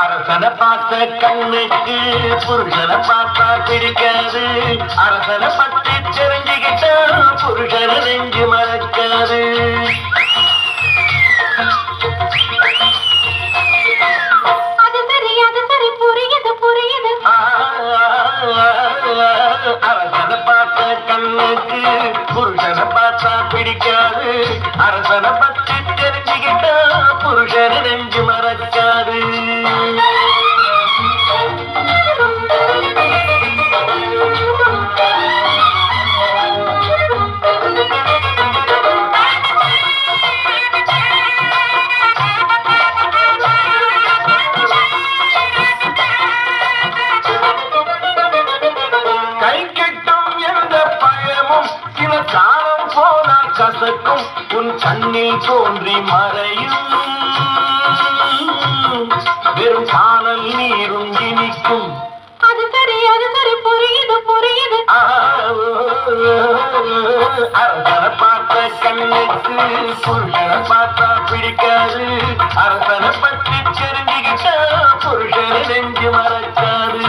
அரசனை பார்த்த கண்ணுக்கு புருஷனை பார்த்தா பிடிக்காது. அரசனை பற்றி தெரிஞ்சுக்கிட்டா புருஷனை நெஞ்சு மறக்காது. அரசனை பார்த்த கண்ணுக்கு புருஷனை பார்த்தா பிடிக்காது. அரசனை பற்றி தெரிஞ்சுக்கிட்டா புருஷனை நெஞ்சு மறக்காது. காலம் போனா கசக்கும் உன் கண்ணில் தோன்றி மறையும். வெறும் காணல் நீரும் இனிக்கும். அது சரி புரியுது புரியுது. அரசனை பார்த்த கண்ணுக்கு புருஷனை பார்த்தா பிடிக்காது. அரசனை பற்றி தெரிஞ்சுக்கிட்டா புருஷனை நெஞ்சு மறக்காது.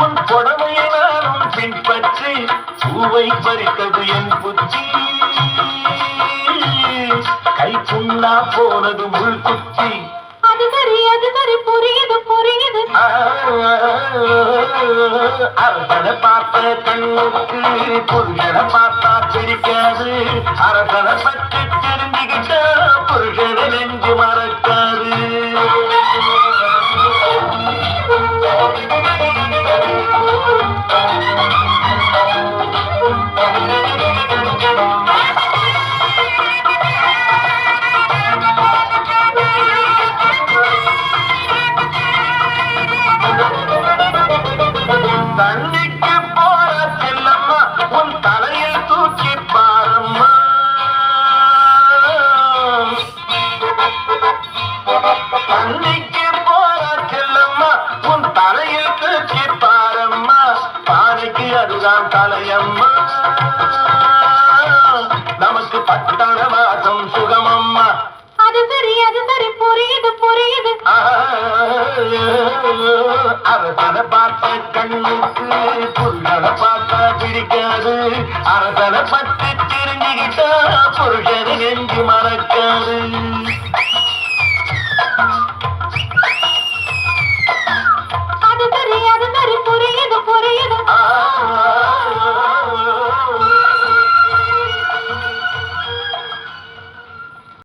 உன் கொடமையை நானும் பின்பற்றி பூவை பறித்தது என் புத்தி. கை புண்ணா போனது முள் குத்தி. அது சரி புரியுது புரியுது. அரசனை பார்த்த கண்ணுக்கு புருஷனை பார்த்தா பிடிக்காது. அரசனை பற்றி தெரிஞ்சுக்கிட்டா புருஷனை நெஞ்சு மறக்காது. தண்ணிக்கு போற செல்லம்மா உன் தலையில் தூக்கி பாரம்மா. தண்ணிக்கு போற செல்லம்மா உன் தலையில் தூக்கி பாரம்மா. பானைக்கு அதுதான் தலையம்மா. நமக்கு பட்டண வாசம் சுகமம்மா. அது சரி புரியுது புரியுது. அரசனை பார்த்த கண்ணுக்கு புருஷனை பார்த்தா பிடிக்காது. அரசனை பற்றி தெரிஞ்சுக்கிட்டா புருஷனை நெஞ்சு மறக்காது.